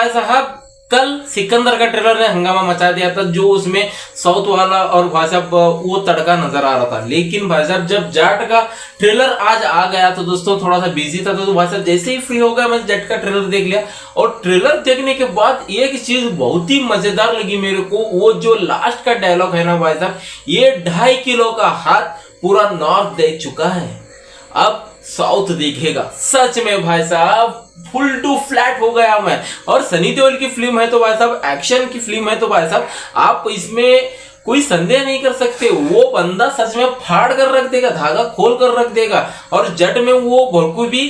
भाई साहब कल सिकंदर का ट्रेलर ने हंगामा मचा दिया था, जो उसमें साउथ वाला और भाई साहब वो तड़का नजर आ रहा था। लेकिन भाई साहब जब जाट का ट्रेलर आज आ गया तो दोस्तों थोड़ा सा बिजी था, तो भाई साहब जैसे ही फ्री हो गया मैं जाट का ट्रेलर देख लिया। और ट्रेलर देखने के बाद एक चीज बहुत ही मजेदार लगी मेरे को, वो जो लास्ट का डायलॉग है ना भाई साहब, ये 2.5 किलो का हाथ पूरा नॉर्थ दे चुका है, अब साउथ दिखेगा। सच में भाई साहब फुल टू फ्लैट हो गया मैं। और सनी देओल की फिल्म है तो भाई साहब, एक्शन की फिल्म है तो भाई साहब आप इसमें कोई संदेह नहीं कर सकते, वो बंदा सच में फाड़ कर रख देगा, धागा खोल कर रख देगा। और जट में वो बखूबी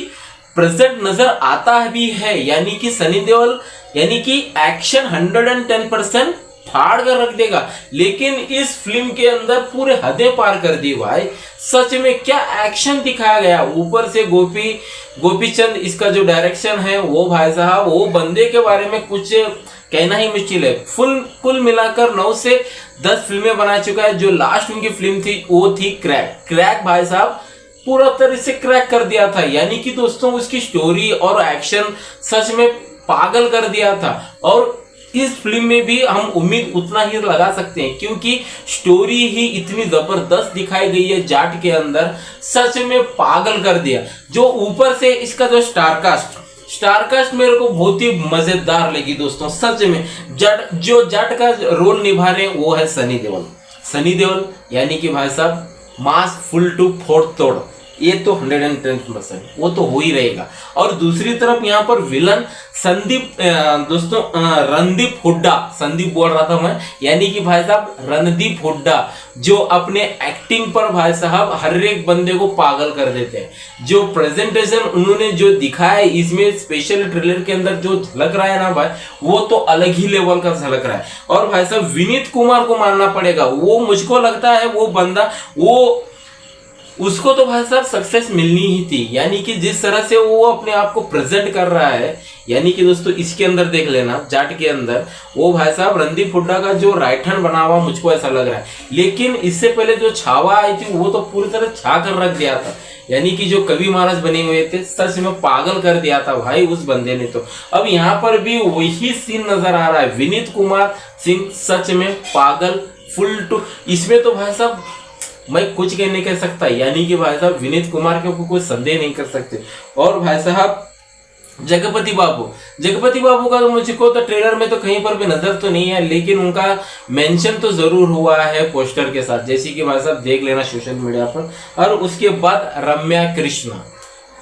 प्रेजेंट नजर आता भी है, यानी कि सनी देओल यानी कि एक्शन 110% फाड़ कर रख देगा। लेकिन इस फिल्म के अंदर पूरे हदें पार कर दी भाई। सच में क्या एक्शन दिखाया गया, ऊपर से गोपीचंद इसका जो डायरेक्शन है वो भाई साहब, वो बंदे के बारे में कुछ कहना ही मुश्किल है। कुल मिलाकर 9 से 10 फिल्में बना चुका है। जो लास्ट उनकी फिल्म थी वो थी क्रैक भाई साहब पूरा तरह से क्रैक कर दिया था। यानी कि दोस्तों उसकी स्टोरी और एक्शन सच में पागल कर दिया था। और इस फिल्म में भी हम उम्मीद उतना ही लगा सकते हैं, क्योंकि स्टोरी ही इतनी जबरदस्त दिखाई गई है जाट के अंदर, सच में पागल कर दिया। जो ऊपर से इसका जो स्टारकास्ट मेरे को बहुत ही मजेदार लगी दोस्तों। सच में जाट का रोल निभा रहे वो है सनी देओल यानी कि भाई साहब मास फुल टू फोर्थ तोड़, ये तो 110% वो तो हो ही रहेगा। और दूसरी तरफ यहाँ पर विलन रणदीप हुड्डा, संदीप बोल रहा था मैं, यानी कि भाई साहब रणदीप हुड्डा, जो अपने एक्टिंग पर भाई साहब हर एक बंदे को पागल कर देते हैं। जो प्रेजेंटेशन उन्होंने जो दिखाया है इसमें, स्पेशल ट्रेलर के अंदर जो झलक रहा है ना भाई, वो तो अलग ही लेवल का झलक रहा है। और भाई साहब विनीत कुमार को मानना पड़ेगा, वो मुझको लगता है वो बंदा उसको तो भाई साहब सक्सेस मिलनी ही थी। यानी कि जिस तरह से वो अपने आप को प्रेजेंट कर रहा है, यानी कि दोस्तों इसके अंदर देख लेना जाट के अंदर, वो भाई साहब रणदीप हुड्डा का जो राइट हैंड बना हुआ मुझको ऐसा लग रहा है। लेकिन इससे पहले जो छावा आई थी वो तो पूरी तरह छा कर रख दिया था, यानी कि जो कवि महाराज बने हुए थे सच में पागल कर दिया था भाई उस बंदे ने। तो अब यहाँ पर भी वही सीन नजर आ रहा है, विनीत कुमार सिंह सच में पागल फुल टू। इसमें तो भाई साहब मैं कुछ नहीं कह सकता, यानी कि भाई साहब विनीत कुमार के ऊपर कोई संदेह नहीं कर सकते। और भाई साहब जगपति बाबू का तो मुझको तो ट्रेलर में तो कहीं पर भी नजर तो नहीं है, लेकिन उनका मेंशन तो जरूर हुआ है पोस्टर के साथ, जैसे कि भाई साहब देख लेना सोशल मीडिया पर। और उसके बाद रम्या कृष्णा,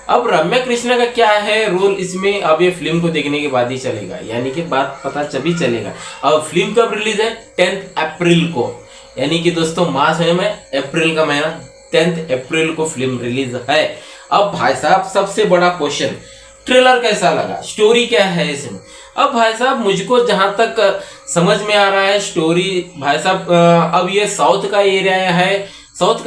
अब रम्या कृष्णा का क्या है रोल इसमें, अब ये फिल्म को देखने के बाद ही चलेगा, यानी कि बात पता तभी चलेगा। अब फिल्म कब रिलीज है? 10 अप्रैल को, यानी कि दोस्तों मास है में अप्रैल का महीना, 10 अप्रैल को फिल्म रिलीज है। अब भाई साहब सबसे बड़ा क्वेश्चन, ट्रेलर कैसा लगा, स्टोरी क्या है इसमें? अब भाई साहब मुझको जहां तक समझ में आ रहा है स्टोरी, भाई साहब अब ये साउथ का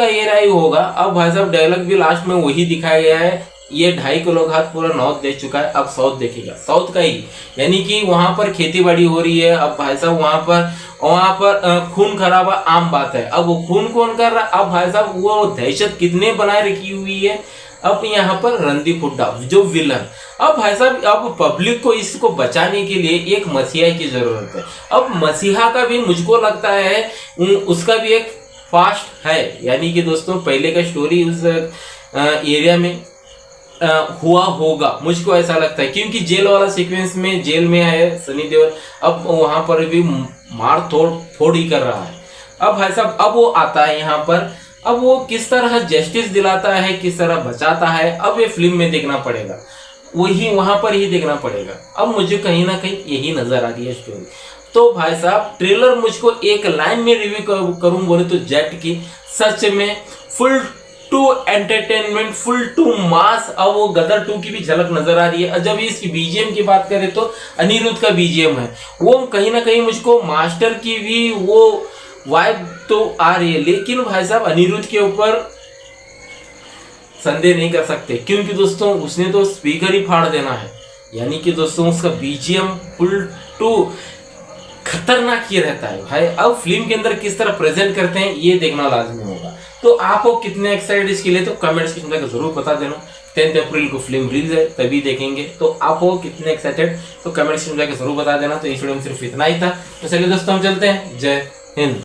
एरिया ही होगा। अब भाई साहब डायलॉग भी लास्ट में वही दिखाया गया है, ये 2.5 किलो का हाथ पूरा नॉर्थ दे चुका है, अब साउथ देखेगा, साउथ का ही। यानी कि वहां पर खेती बाड़ी हो रही है। अब भाई साहब वहां पर खून खराबा आम बात है। अब वो खून कौन कर रहा है? अब भाई साहब वो दहशत कितने बनाए रखी हुई है। अब यहाँ पर रणदीप हुड्डा जो विलन, अब भाई साहब अब पब्लिक को इसको बचाने के लिए एक मसीहा की जरूरत है। अब मसीहा का भी मुझको लगता है उसका भी एक पास्ट है, यानी कि दोस्तों पहले का स्टोरी उस एरिया में हुआ होगा, मुझको ऐसा लगता है। क्योंकि जेल वाला सीक्वेंस में जेल में है सनी देओल, अब वहां पर भी मार फोड़ ही कर रहा है। अब भाई साहब अब वो आता है यहाँ पर, अब वो किस तरह जस्टिस दिलाता है, किस तरह बचाता है, अब ये फिल्म में देखना पड़ेगा, वही वहां पर ही देखना पड़ेगा। अब मुझे कहीं ना कहीं यही नजर आ रही है स्टोरी। तो भाई साहब ट्रेलर मुझको एक लाइन में रिव्यू करूं बोले तो जेट की सच में full to entertainment, full to mass. अब वो गदर 2 की भी झलक नजर आ रही है। जब इसकी बीजीएम की बात करें तो अनिरुद्ध का बीजीएम है, वो कहीं ना कहीं मुझको मास्टर की भी वो वाइब तो आ रही है। लेकिन भाई साहब अनिरुद्ध के ऊपर संदेह नहीं कर सकते, क्योंकि दोस्तों उसने तो स्पीकर ही फाड़ देना है। यानी कि दोस्तों उसका बीजीएम फुल टू खतरनाक ही रहता है भाई। अब फिल्म के अंदर किस तरह प्रेजेंट करते हैं ये देखना लाजमी होगा। तो आपको कितने एक्साइटेड इसके लिए तो कमेंट्स के अंदर जरूर बता देना। 10 अप्रैल को फिल्म रिलीज है, तभी देखेंगे। तो आप हो कितने एक्साइटेड, तो कमेंट सेक्शन में जाकर जरूर बता देना। तो इस वीडियो में सिर्फ इतना ही था। तो चलिए दोस्तों हम चलते हैं, जय हिंद।